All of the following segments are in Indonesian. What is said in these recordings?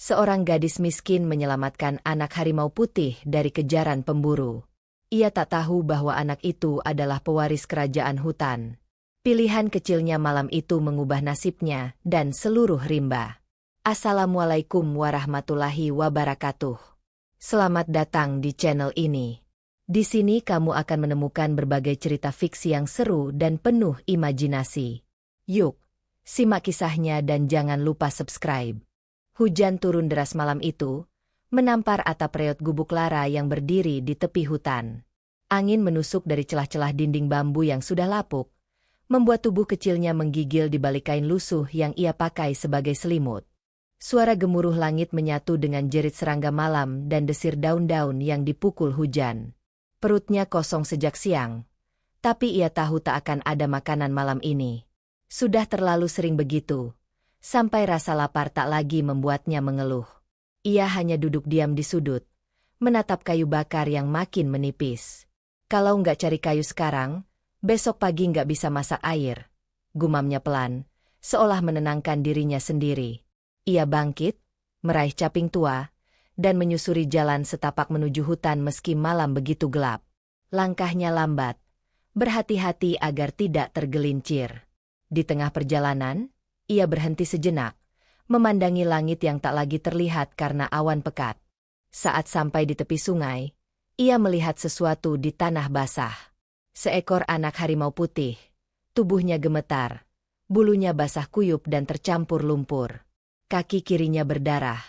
Seorang gadis miskin menyelamatkan anak harimau putih dari kejaran pemburu. Ia tak tahu bahwa anak itu adalah pewaris kerajaan hutan. Pilihan kecilnya malam itu mengubah nasibnya dan seluruh rimba. Assalamualaikum warahmatullahi wabarakatuh. Selamat datang di channel ini. Di sini kamu akan menemukan berbagai cerita fiksi yang seru dan penuh imajinasi. Yuk, simak kisahnya dan jangan lupa subscribe. Hujan turun deras malam itu, menampar atap reot gubuk Lara yang berdiri di tepi hutan. Angin menusuk dari celah-celah dinding bambu yang sudah lapuk, membuat tubuh kecilnya menggigil di balik kain lusuh yang ia pakai sebagai selimut. Suara gemuruh langit menyatu dengan jerit serangga malam dan desir daun-daun yang dipukul hujan. Perutnya kosong sejak siang, tapi ia tahu tak akan ada makanan malam ini. Sudah terlalu sering begitu, sampai rasa lapar tak lagi membuatnya mengeluh. Ia hanya duduk diam di sudut, menatap kayu bakar yang makin menipis. Kalau nggak cari kayu sekarang, besok pagi nggak bisa masak air, gumamnya pelan, seolah menenangkan dirinya sendiri. Ia bangkit, meraih caping tua, dan menyusuri jalan setapak menuju hutan meski malam begitu gelap. Langkahnya lambat, berhati-hati agar tidak tergelincir. Di tengah perjalanan, ia berhenti sejenak, memandangi langit yang tak lagi terlihat karena awan pekat. Saat sampai di tepi sungai, ia melihat sesuatu di tanah basah. Seekor anak harimau putih, tubuhnya gemetar, bulunya basah kuyup dan tercampur lumpur. Kaki kirinya berdarah,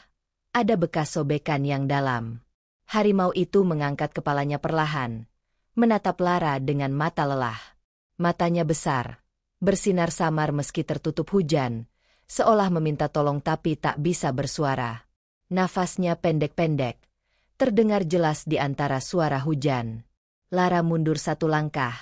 ada bekas sobekan yang dalam. Harimau itu mengangkat kepalanya perlahan, menatap Lara dengan mata lelah. Matanya besar, bersinar samar meski tertutup hujan, seolah meminta tolong tapi tak bisa bersuara. Nafasnya pendek-pendek, terdengar jelas di antara suara hujan. Lara mundur satu langkah,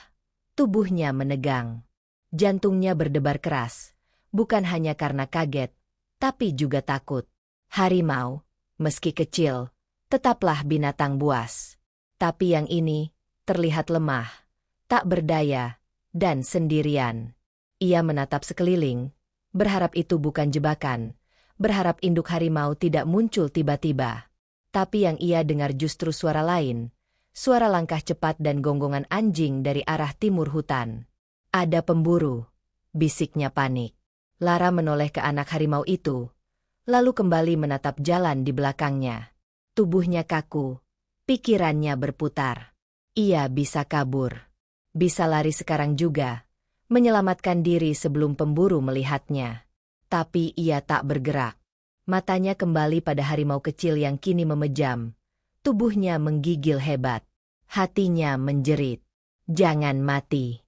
tubuhnya menegang. Jantungnya berdebar keras, bukan hanya karena kaget, tapi juga takut. Harimau, meski kecil, tetaplah binatang buas. Tapi yang ini, terlihat lemah, tak berdaya, dan sendirian. Ia menatap sekeliling, berharap itu bukan jebakan, berharap induk harimau tidak muncul tiba-tiba. Tapi yang ia dengar justru suara lain, suara langkah cepat dan gonggongan anjing dari arah timur hutan. Ada pemburu, bisiknya panik. Lara menoleh ke anak harimau itu, lalu kembali menatap jalan di belakangnya. Tubuhnya kaku, pikirannya berputar. Ia bisa kabur, bisa lari sekarang juga, menyelamatkan diri sebelum pemburu melihatnya. Tapi ia tak bergerak. Matanya kembali pada harimau kecil yang kini memejam. Tubuhnya menggigil hebat. Hatinya menjerit. "Jangan mati,"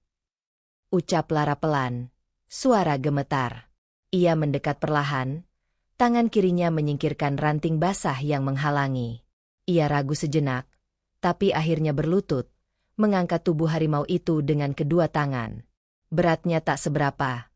ucap Lara pelan. Suara gemetar. Ia mendekat perlahan. Tangan kirinya menyingkirkan ranting basah yang menghalangi. Ia ragu sejenak, tapi akhirnya berlutut, mengangkat tubuh harimau itu dengan kedua tangan. Beratnya tak seberapa,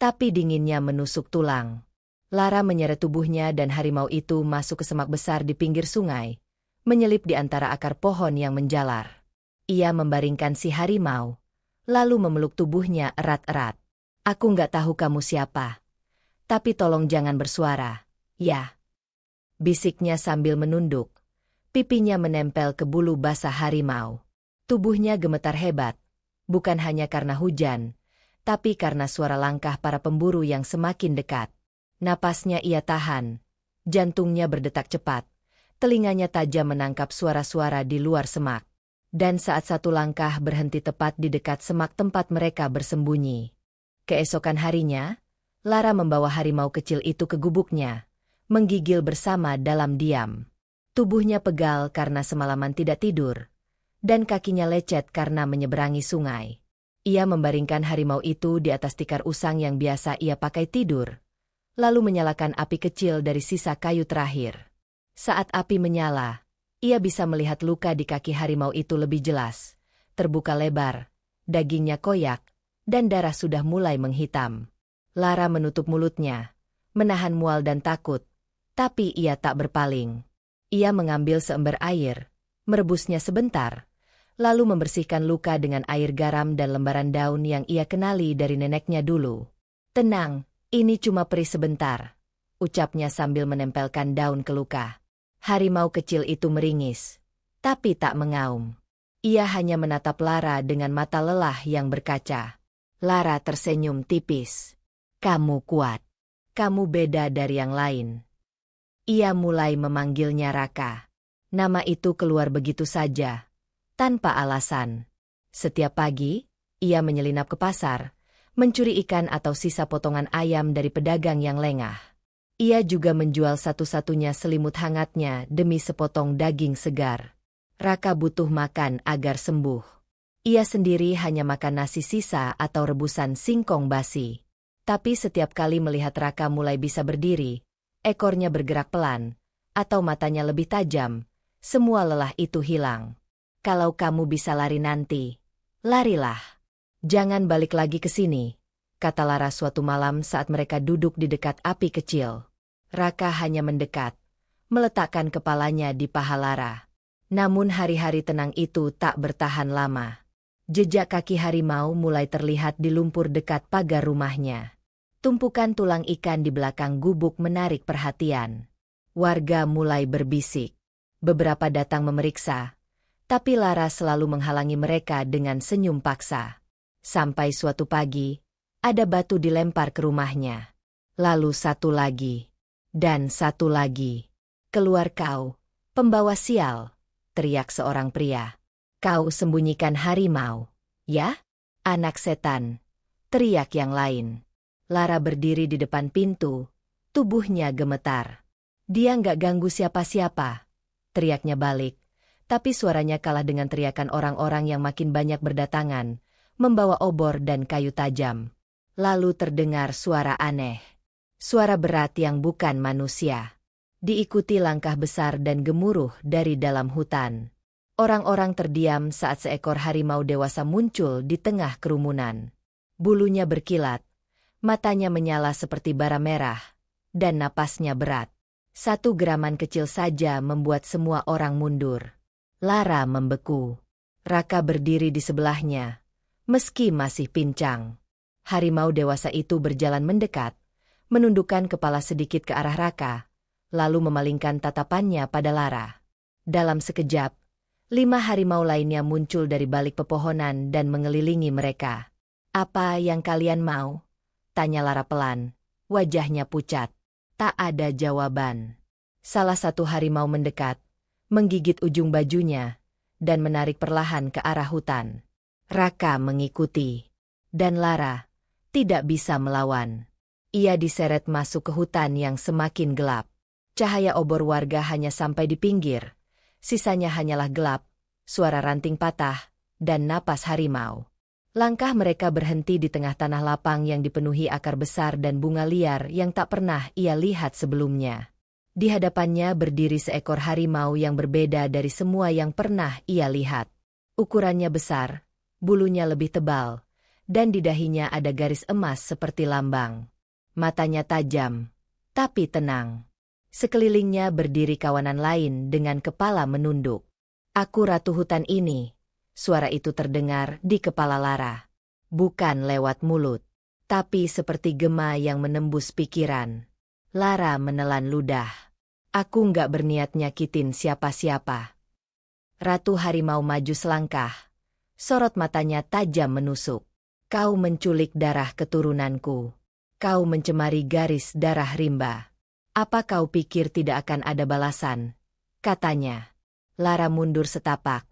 tapi dinginnya menusuk tulang. Lara menyeret tubuhnya dan harimau itu masuk ke semak besar di pinggir sungai, menyelip di antara akar pohon yang menjalar. Ia membaringkan si harimau, lalu memeluk tubuhnya erat-erat. "Aku nggak tahu kamu siapa, tapi tolong jangan bersuara, ya," bisiknya sambil menunduk. Pipinya menempel ke bulu basah harimau. Tubuhnya gemetar hebat, bukan hanya karena hujan, tapi karena suara langkah para pemburu yang semakin dekat. Napasnya ia tahan, jantungnya berdetak cepat, telinganya tajam menangkap suara-suara di luar semak. Dan saat satu langkah berhenti tepat di dekat semak tempat mereka bersembunyi. Keesokan harinya, Lara membawa harimau kecil itu ke gubuknya, menggigil bersama dalam diam. Tubuhnya pegal karena semalaman tidak tidur, dan kakinya lecet karena menyeberangi sungai. Ia membaringkan harimau itu di atas tikar usang yang biasa ia pakai tidur, lalu menyalakan api kecil dari sisa kayu terakhir. Saat api menyala, ia bisa melihat luka di kaki harimau itu lebih jelas, terbuka lebar, dagingnya koyak, dan darah sudah mulai menghitam. Lara menutup mulutnya, menahan mual dan takut, tapi ia tak berpaling. Ia mengambil seember air, merebusnya sebentar, lalu membersihkan luka dengan air garam dan lembaran daun yang ia kenali dari neneknya dulu. "Tenang, ini cuma perih sebentar. ucapnya sambil menempelkan daun ke luka. Harimau kecil itu meringis, tapi tak mengaum. Ia hanya menatap Lara dengan mata lelah yang berkaca. Lara tersenyum tipis. Kamu kuat. Kamu beda dari yang lain. Ia mulai memanggilnya Raka. Nama itu keluar begitu saja, tanpa alasan. Setiap pagi, ia menyelinap ke pasar, mencuri ikan atau sisa potongan ayam dari pedagang yang lengah. Ia juga menjual satu-satunya selimut hangatnya demi sepotong daging segar. Raka butuh makan agar sembuh. Ia sendiri hanya makan nasi sisa atau rebusan singkong basi. Tapi setiap kali melihat Raka mulai bisa berdiri, ekornya bergerak pelan, atau matanya lebih tajam, semua lelah itu hilang. Kalau kamu bisa lari nanti, larilah. Jangan balik lagi ke sini, kata Lara suatu malam saat mereka duduk di dekat api kecil. Raka hanya mendekat, meletakkan kepalanya di paha Lara. Namun hari-hari tenang itu tak bertahan lama. Jejak kaki harimau mulai terlihat di lumpur dekat pagar rumahnya. Tumpukan tulang ikan di belakang gubuk menarik perhatian. Warga mulai berbisik. Beberapa datang memeriksa, tapi Lara selalu menghalangi mereka dengan senyum paksa. Sampai suatu pagi, ada batu dilempar ke rumahnya. Lalu satu lagi. Dan satu lagi. Keluar kau, pembawa sial, teriak seorang pria. Kau sembunyikan harimau, ya? Anak setan, teriak yang lain. Lara berdiri di depan pintu, tubuhnya gemetar. Dia nggak ganggu siapa-siapa, teriaknya balik. Tapi suaranya kalah dengan teriakan orang-orang yang makin banyak berdatangan, membawa obor dan kayu tajam. Lalu terdengar suara aneh. Suara berat yang bukan manusia. Diikuti langkah besar dan gemuruh dari dalam hutan. Orang-orang terdiam saat seekor harimau dewasa muncul di tengah kerumunan. Bulunya berkilat, matanya menyala seperti bara merah, dan napasnya berat. Satu geraman kecil saja membuat semua orang mundur. Lara membeku. Raka berdiri di sebelahnya, meski masih pincang. Harimau dewasa itu berjalan mendekat, menundukkan kepala sedikit ke arah Raka, lalu memalingkan tatapannya pada Lara. Dalam sekejap, 5 harimau lainnya muncul dari balik pepohonan dan mengelilingi mereka. Apa yang kalian mau? Tanya Lara pelan, wajahnya pucat. Tak ada jawaban. Salah satu harimau mendekat, menggigit ujung bajunya, dan menarik perlahan ke arah hutan. Raka mengikuti. Dan Lara tidak bisa melawan. Ia diseret masuk ke hutan yang semakin gelap. Cahaya obor warga hanya sampai di pinggir. Sisanya hanyalah gelap, suara ranting patah, dan napas harimau. Langkah mereka berhenti di tengah tanah lapang yang dipenuhi akar besar dan bunga liar yang tak pernah ia lihat sebelumnya. Di hadapannya berdiri seekor harimau yang berbeda dari semua yang pernah ia lihat. Ukurannya besar, bulunya lebih tebal, dan di dahinya ada garis emas seperti lambang. Matanya tajam, tapi tenang. Sekelilingnya berdiri kawanan lain dengan kepala menunduk. Aku ratu hutan ini, suara itu terdengar di kepala Lara. Bukan lewat mulut, tapi seperti gema yang menembus pikiran. Lara menelan ludah. Aku nggak berniat nyakitin siapa-siapa. Ratu harimau maju selangkah. Sorot matanya tajam menusuk. Kau menculik darah keturunanku. Kau mencemari garis darah rimba. Apa kau pikir tidak akan ada balasan? Katanya. Lara mundur setapak.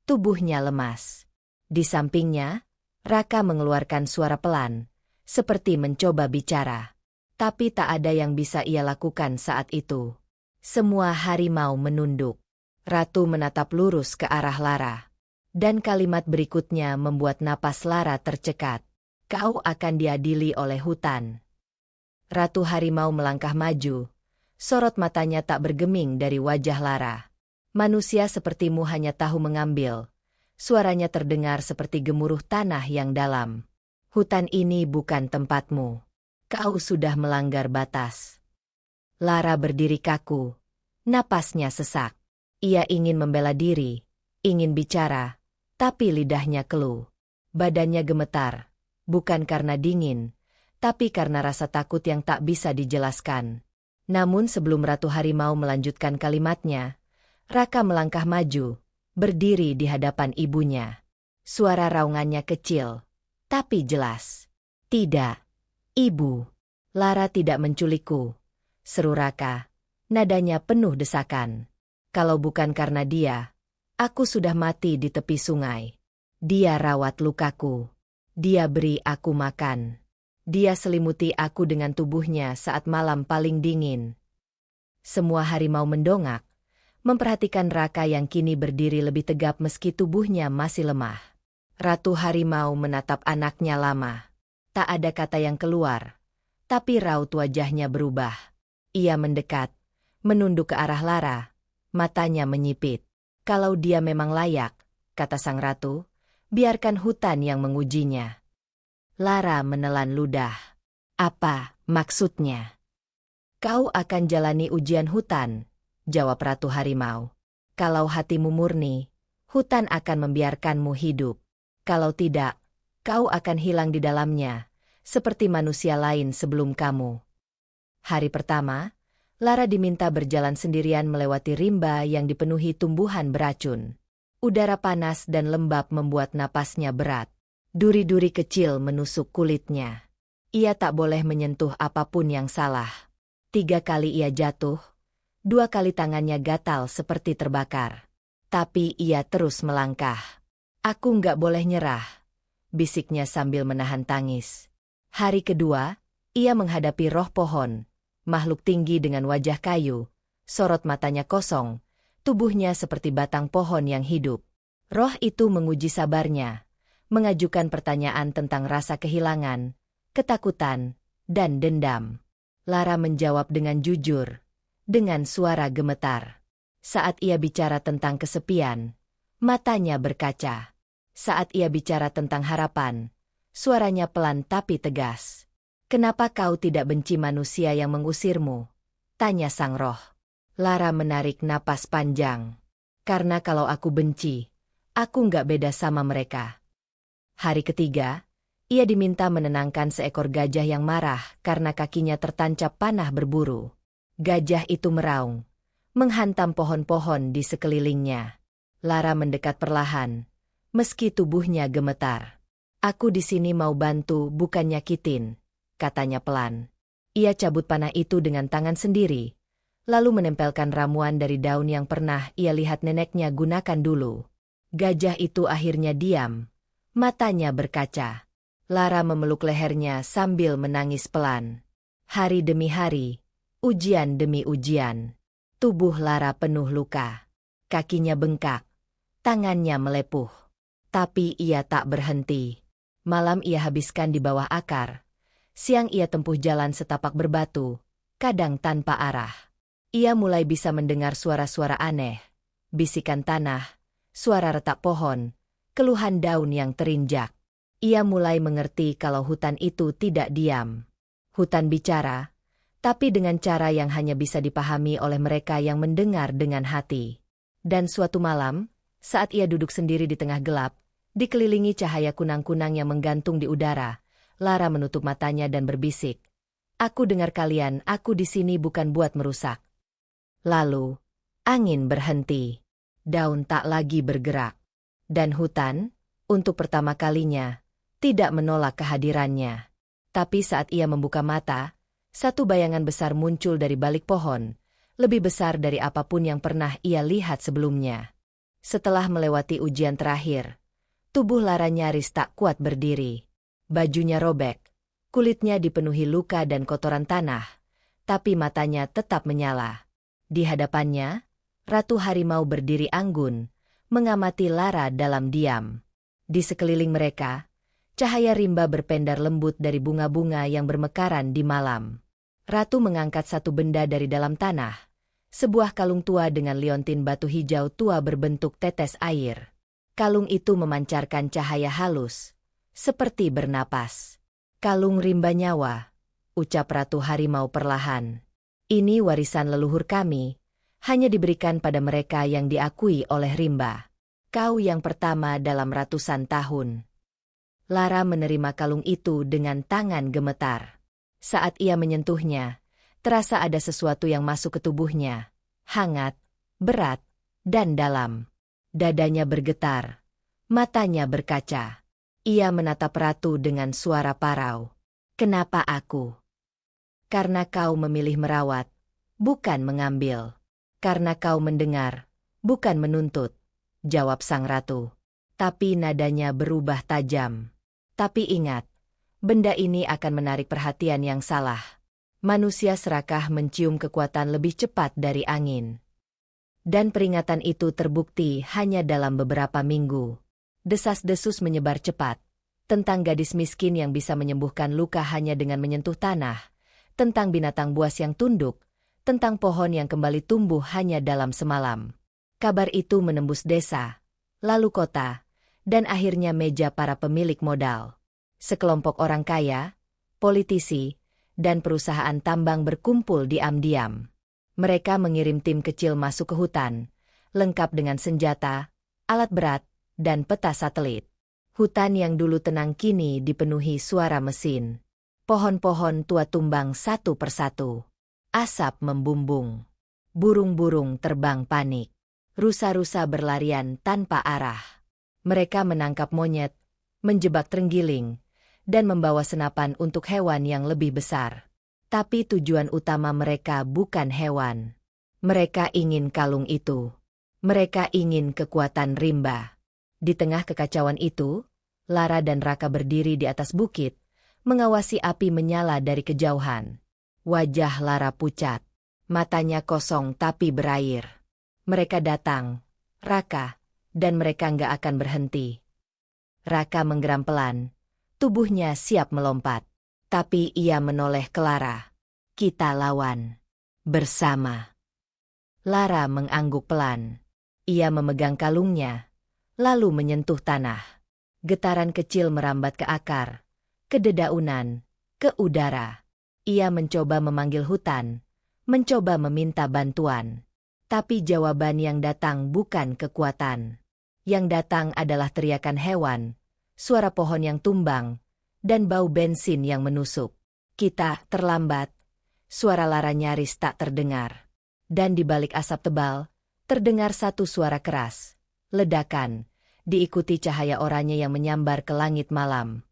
Tubuhnya lemas. Di sampingnya, Raka mengeluarkan suara pelan, seperti mencoba bicara. Tapi tak ada yang bisa ia lakukan saat itu. Semua harimau menunduk. Ratu menatap lurus ke arah Lara. Dan kalimat berikutnya membuat napas Lara tercekat. Kau akan diadili oleh hutan. Ratu harimau melangkah maju. Sorot matanya tak bergeming dari wajah Lara. Manusia sepertimu hanya tahu mengambil. Suaranya terdengar seperti gemuruh tanah yang dalam. Hutan ini bukan tempatmu. Kau sudah melanggar batas. Lara berdiri kaku. Napasnya sesak. Ia ingin membela diri, ingin bicara, tapi lidahnya keluh. Badannya gemetar, bukan karena dingin, tapi karena rasa takut yang tak bisa dijelaskan. Namun sebelum Ratu Harimau melanjutkan kalimatnya, Raka melangkah maju, berdiri di hadapan ibunya. Suara raungannya kecil, tapi jelas. "Tidak, Ibu. Lara tidak menculikku," seru Raka. Nadanya penuh desakan. "Kalau bukan karena dia, aku sudah mati di tepi sungai. Dia rawat lukaku. Dia beri aku makan. Dia selimuti aku dengan tubuhnya saat malam paling dingin." Semua harimau mendongak, memperhatikan Raka yang kini berdiri lebih tegap meski tubuhnya masih lemah. Ratu Harimau menatap anaknya lama. Tak ada kata yang keluar, tapi raut wajahnya berubah. Ia mendekat, menunduk ke arah Lara, matanya menyipit. "Kalau dia memang layak," kata sang ratu, "biarkan hutan yang mengujinya." Lara menelan ludah. "Apa maksudnya?" "Kau akan jalani ujian hutan," jawab Ratu Harimau. "Kalau hatimu murni, hutan akan membiarkanmu hidup. Kalau tidak, kau akan hilang di dalamnya, seperti manusia lain sebelum kamu." Hari pertama, Lara diminta berjalan sendirian melewati rimba yang dipenuhi tumbuhan beracun. Udara panas dan lembab membuat napasnya berat. Duri-duri kecil menusuk kulitnya. Ia tak boleh menyentuh apapun yang salah. 3 kali ia jatuh, 2 kali tangannya gatal seperti terbakar. Tapi ia terus melangkah. "Aku nggak boleh nyerah," bisiknya sambil menahan tangis. Hari kedua, ia menghadapi roh pohon, makhluk tinggi dengan wajah kayu, sorot matanya kosong, tubuhnya seperti batang pohon yang hidup. Roh itu menguji sabarnya, mengajukan pertanyaan tentang rasa kehilangan, ketakutan, dan dendam. Lara menjawab dengan jujur, dengan suara gemetar. Saat ia bicara tentang kesepian, matanya berkaca. Saat ia bicara tentang harapan, suaranya pelan tapi tegas. "Kenapa kau tidak benci manusia yang mengusirmu?" tanya sang roh. Lara menarik napas panjang. "Karena kalau aku benci, aku nggak beda sama mereka." Hari ketiga, ia diminta menenangkan seekor gajah yang marah karena kakinya tertancap panah berburu. Gajah itu meraung, menghantam pohon-pohon di sekelilingnya. Lara mendekat perlahan, meski tubuhnya gemetar. "Aku di sini mau bantu, bukan nyakitin," katanya pelan. Ia cabut panah itu dengan tangan sendiri, lalu menempelkan ramuan dari daun yang pernah ia lihat neneknya gunakan dulu. Gajah itu akhirnya diam, matanya berkaca. Lara memeluk lehernya sambil menangis pelan. Hari demi hari, ujian demi ujian. Tubuh Lara penuh luka. Kakinya bengkak, tangannya melepuh. Tapi ia tak berhenti. Malam ia habiskan di bawah akar. Siang ia tempuh jalan setapak berbatu, kadang tanpa arah. Ia mulai bisa mendengar suara-suara aneh, bisikan tanah, suara retak pohon, keluhan daun yang terinjak. Ia mulai mengerti kalau hutan itu tidak diam. Hutan bicara, tapi dengan cara yang hanya bisa dipahami oleh mereka yang mendengar dengan hati. Dan suatu malam, saat ia duduk sendiri di tengah gelap, dikelilingi cahaya kunang-kunang yang menggantung di udara, Lara menutup matanya dan berbisik, "Aku dengar kalian, aku di sini bukan buat merusak." Lalu, angin berhenti. Daun tak lagi bergerak. Dan hutan, untuk pertama kalinya, tidak menolak kehadirannya. Tapi saat ia membuka mata, satu bayangan besar muncul dari balik pohon, lebih besar dari apapun yang pernah ia lihat sebelumnya. Setelah melewati ujian terakhir, tubuh Lara nyaris tak kuat berdiri. Bajunya robek, kulitnya dipenuhi luka dan kotoran tanah, tapi matanya tetap menyala. Di hadapannya, Ratu Harimau berdiri anggun, mengamati Lara dalam diam. Di sekeliling mereka, cahaya rimba berpendar lembut dari bunga-bunga yang bermekaran di malam. Ratu mengangkat satu benda dari dalam tanah, sebuah kalung tua dengan liontin batu hijau tua berbentuk tetes air. Kalung itu memancarkan cahaya halus, seperti bernapas. "Kalung rimba nyawa," ucap Ratu Harimau perlahan. "Ini warisan leluhur kami, hanya diberikan pada mereka yang diakui oleh rimba. Kau yang pertama dalam ratusan tahun." Lara menerima kalung itu dengan tangan gemetar. Saat ia menyentuhnya, Terasa ada sesuatu yang masuk ke tubuhnya. Hangat, berat, dan dalam. Dadanya bergetar. Matanya berkaca. Ia menatap Ratu dengan suara parau. Kenapa aku? Karena kau memilih merawat, bukan mengambil. Karena kau mendengar, bukan menuntut, jawab sang ratu. Tapi nadanya berubah tajam. Tapi ingat, benda ini akan menarik perhatian yang salah. Manusia serakah mencium kekuatan lebih cepat dari angin. Dan peringatan itu terbukti hanya dalam beberapa minggu. Desas-desus menyebar cepat. Tentang gadis miskin yang bisa menyembuhkan luka hanya dengan menyentuh tanah. Tentang binatang buas yang tunduk. Tentang pohon yang kembali tumbuh hanya dalam semalam. Kabar itu menembus desa, lalu kota, dan akhirnya meja para pemilik modal. Sekelompok orang kaya, politisi, dan perusahaan tambang berkumpul diam-diam. Mereka mengirim tim kecil masuk ke hutan, lengkap dengan senjata, alat berat, dan peta satelit. Hutan yang dulu tenang kini dipenuhi suara mesin. Pohon-pohon tua tumbang satu persatu. Asap membumbung. Burung-burung terbang panik. Rusa-rusa berlarian tanpa arah. Mereka menangkap monyet, menjebak terenggiling, dan membawa senapan untuk hewan yang lebih besar. Tapi tujuan utama mereka bukan hewan. Mereka ingin kalung itu. Mereka ingin kekuatan rimba. Di tengah kekacauan itu, Lara dan Raka berdiri di atas bukit, mengawasi api menyala dari kejauhan. Wajah Lara pucat. Matanya kosong tapi berair. Mereka datang, Raka, dan mereka nggak akan berhenti. Raka menggeram pelan. Tubuhnya siap melompat. Tapi ia menoleh ke Lara. Kita lawan. Bersama. Lara mengangguk pelan. Ia memegang kalungnya, lalu menyentuh tanah. Getaran kecil merambat ke akar, ke dedaunan, ke udara. Ia mencoba memanggil hutan, mencoba meminta bantuan. Tapi jawaban yang datang bukan kekuatan. Yang datang adalah teriakan hewan, suara pohon yang tumbang, dan bau bensin yang menusuk. Kita terlambat. Suara Lara nyaris tak terdengar. Dan di balik asap tebal, terdengar satu suara keras. Ledakan, diikuti cahaya oranye yang menyambar ke langit malam.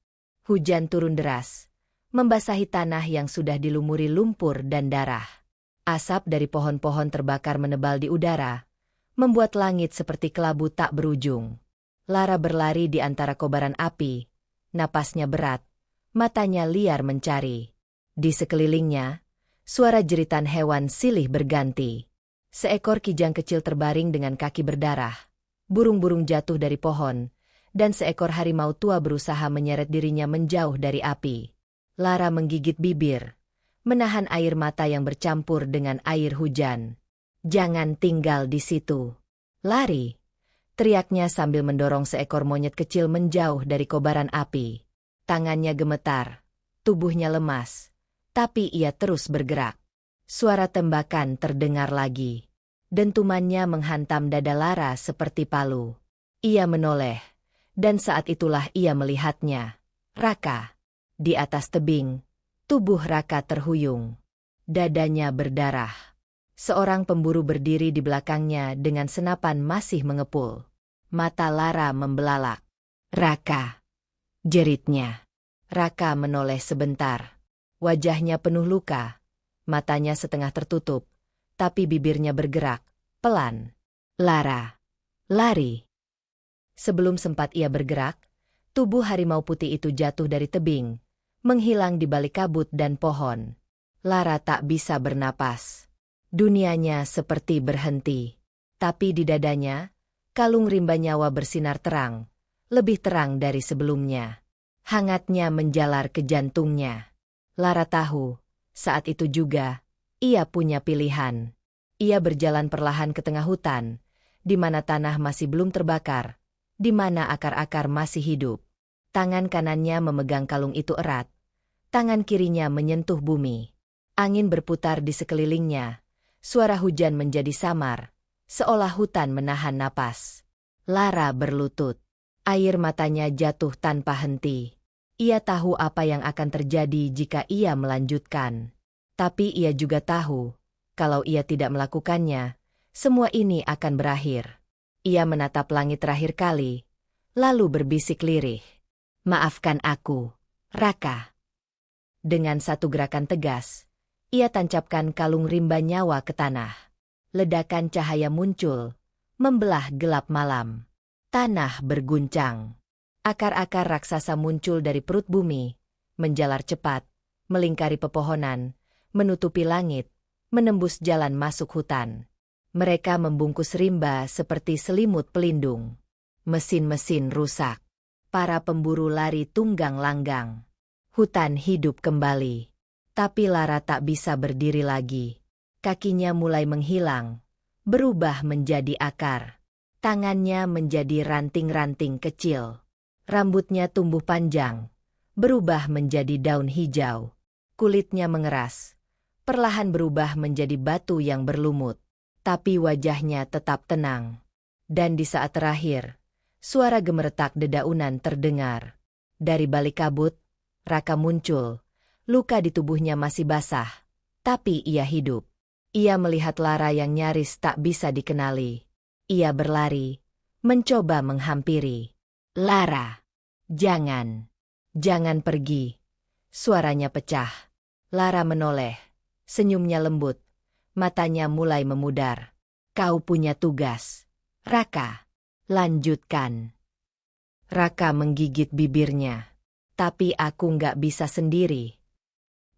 Hujan turun deras, membasahi tanah yang sudah dilumuri lumpur dan darah. Asap dari pohon-pohon terbakar menebal di udara, membuat langit seperti kelabu tak berujung. Lara berlari di antara kobaran api, napasnya berat, matanya liar mencari. Di sekelilingnya, suara jeritan hewan silih berganti. Seekor kijang kecil terbaring dengan kaki berdarah, burung-burung jatuh dari pohon, dan seekor harimau tua berusaha menyeret dirinya menjauh dari api. Lara menggigit bibir, menahan air mata yang bercampur dengan air hujan. Jangan tinggal di situ. Lari, teriaknya sambil mendorong seekor monyet kecil menjauh dari kobaran api. Tangannya gemetar, tubuhnya lemas, tapi ia terus bergerak. Suara tembakan terdengar lagi. Dentumannya menghantam dada Lara seperti palu. Ia menoleh, dan saat itulah ia melihatnya. Raka. Di atas tebing, tubuh Raka terhuyung. Dadanya berdarah. Seorang pemburu berdiri di belakangnya dengan senapan masih mengepul. Mata Lara membelalak. Raka. Jeritnya. Raka menoleh sebentar. Wajahnya penuh luka. Matanya setengah tertutup. Tapi bibirnya bergerak. Pelan. Lara. Lari. Sebelum sempat ia bergerak, tubuh harimau putih itu jatuh dari tebing, menghilang di balik kabut dan pohon. Lara tak bisa bernapas. Dunianya seperti berhenti. Tapi di dadanya, kalung rimba nyawa bersinar terang, lebih terang dari sebelumnya. Hangatnya menjalar ke jantungnya. Lara tahu, saat itu juga, ia punya pilihan. Ia berjalan perlahan ke tengah hutan, di mana tanah masih belum terbakar, di mana akar-akar masih hidup. Tangan kanannya memegang kalung itu erat. Tangan kirinya menyentuh bumi. Angin berputar di sekelilingnya. Suara hujan menjadi samar, seolah hutan menahan napas. Lara berlutut. Air matanya jatuh tanpa henti. Ia tahu apa yang akan terjadi jika ia melanjutkan. Tapi ia juga tahu, kalau ia tidak melakukannya, semua ini akan berakhir. Ia menatap langit terakhir kali, lalu berbisik lirih. "Maafkan aku, Raka." Dengan satu gerakan tegas, ia tancapkan kalung rimba nyawa ke tanah. Ledakan cahaya muncul, membelah gelap malam. Tanah berguncang. Akar-akar raksasa muncul dari perut bumi, menjalar cepat, melingkari pepohonan, menutupi langit, menembus jalan masuk hutan. Mereka membungkus rimba seperti selimut pelindung. Mesin-mesin rusak. Para pemburu lari tunggang langgang. Hutan hidup kembali. Tapi Lara tak bisa berdiri lagi. Kakinya mulai menghilang, berubah menjadi akar. Tangannya menjadi ranting-ranting kecil. Rambutnya tumbuh panjang, berubah menjadi daun hijau. Kulitnya mengeras, perlahan berubah menjadi batu yang berlumut. Tapi wajahnya tetap tenang. Dan di saat terakhir, suara gemeretak dedaunan terdengar. Dari balik kabut, Raka muncul. Luka di tubuhnya masih basah, tapi ia hidup. Ia melihat Lara yang nyaris tak bisa dikenali. Ia berlari, mencoba menghampiri. "Lara, jangan pergi." Suaranya pecah. Lara menoleh, senyumnya lembut, matanya mulai memudar. "Kau punya tugas, Raka. Lanjutkan." Raka menggigit bibirnya. "Tapi aku nggak bisa sendiri."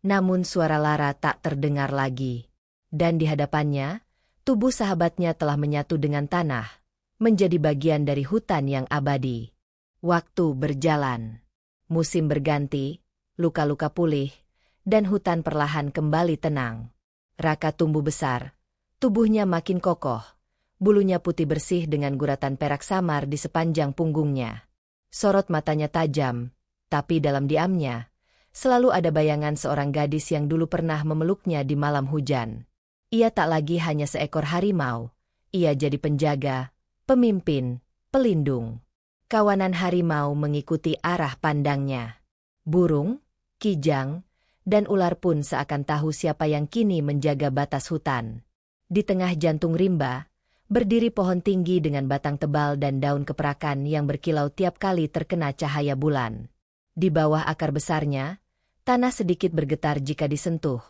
Namun suara Lara tak terdengar lagi. Dan di hadapannya, tubuh sahabatnya telah menyatu dengan tanah, menjadi bagian dari hutan yang abadi. Waktu berjalan. Musim berganti, luka-luka pulih, dan hutan perlahan kembali tenang. Raka tumbuh besar, tubuhnya makin kokoh, bulunya putih bersih dengan guratan perak samar di sepanjang punggungnya. Sorot matanya tajam, tapi dalam diamnya, selalu ada bayangan seorang gadis yang dulu pernah memeluknya di malam hujan. Ia tak lagi hanya seekor harimau, ia jadi penjaga, pemimpin, pelindung. Kawanan harimau mengikuti arah pandangnya. Burung, kijang, dan ular pun seakan tahu siapa yang kini menjaga batas hutan. Di tengah jantung rimba, berdiri pohon tinggi dengan batang tebal dan daun keperakan yang berkilau tiap kali terkena cahaya bulan. Di bawah akar besarnya, tanah sedikit bergetar jika disentuh.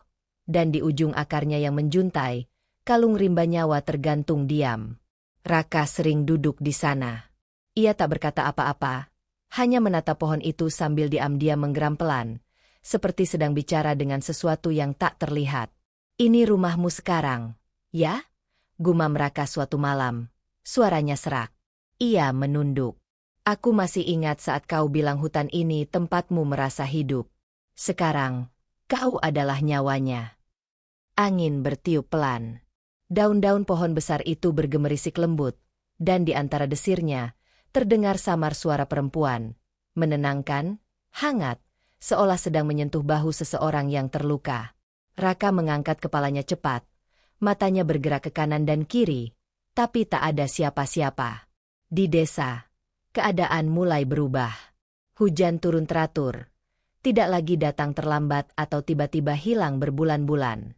Dan di ujung akarnya yang menjuntai, kalung rimba nyawa tergantung diam. Raka sering duduk di sana. Ia tak berkata apa-apa, hanya menatap pohon itu sambil diam-diam menggeram pelan, seperti sedang bicara dengan sesuatu yang tak terlihat. "Ini rumahmu sekarang, ya?" gumam Raka suatu malam. Suaranya serak. Ia menunduk. "Aku masih ingat saat kau bilang hutan ini tempatmu merasa hidup. Sekarang, kau adalah nyawanya." Angin bertiup pelan. Daun-daun pohon besar itu bergemerisik lembut, dan di antara desirnya, terdengar samar suara perempuan. Menenangkan, hangat, seolah sedang menyentuh bahu seseorang yang terluka. Raka mengangkat kepalanya cepat, matanya bergerak ke kanan dan kiri, tapi tak ada siapa-siapa. Di desa, keadaan mulai berubah. Hujan turun teratur, tidak lagi datang terlambat atau tiba-tiba hilang berbulan-bulan.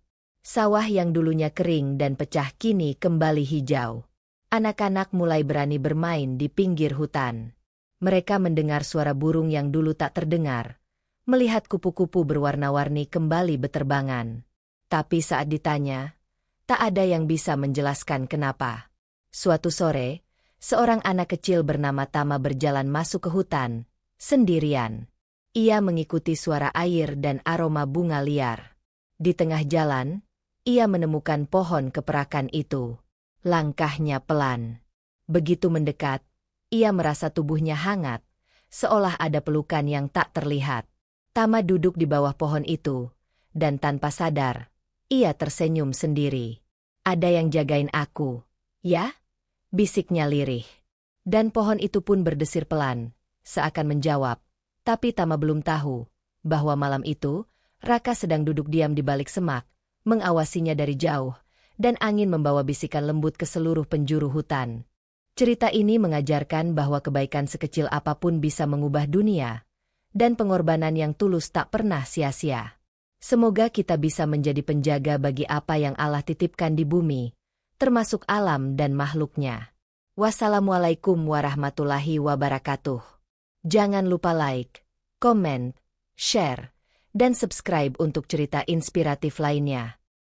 Sawah yang dulunya kering dan pecah kini kembali hijau. Anak-anak mulai berani bermain di pinggir hutan. Mereka mendengar suara burung yang dulu tak terdengar, melihat kupu-kupu berwarna-warni kembali beterbangan. Tapi saat ditanya, tak ada yang bisa menjelaskan kenapa. Suatu sore, seorang anak kecil bernama Tama berjalan masuk ke hutan, sendirian. Ia mengikuti suara air dan aroma bunga liar. Di tengah jalan, ia menemukan pohon keperakan itu. Langkahnya pelan. Begitu mendekat, ia merasa tubuhnya hangat, seolah ada pelukan yang tak terlihat. Tama duduk di bawah pohon itu, dan tanpa sadar, ia tersenyum sendiri. "Ada yang jagain aku, ya?" bisiknya lirih. Dan pohon itu pun berdesir pelan, seakan menjawab. Tapi Tama belum tahu bahwa malam itu, Raka sedang duduk diam di balik semak, mengawasinya dari jauh, dan angin membawa bisikan lembut ke seluruh penjuru hutan. Cerita ini mengajarkan bahwa kebaikan sekecil apapun bisa mengubah dunia, dan pengorbanan yang tulus tak pernah sia-sia. Semoga kita bisa menjadi penjaga bagi apa yang Allah titipkan di bumi, termasuk alam dan makhluknya. Wassalamualaikum warahmatullahi wabarakatuh. Jangan lupa like, komen, share, dan subscribe untuk cerita inspiratif lainnya.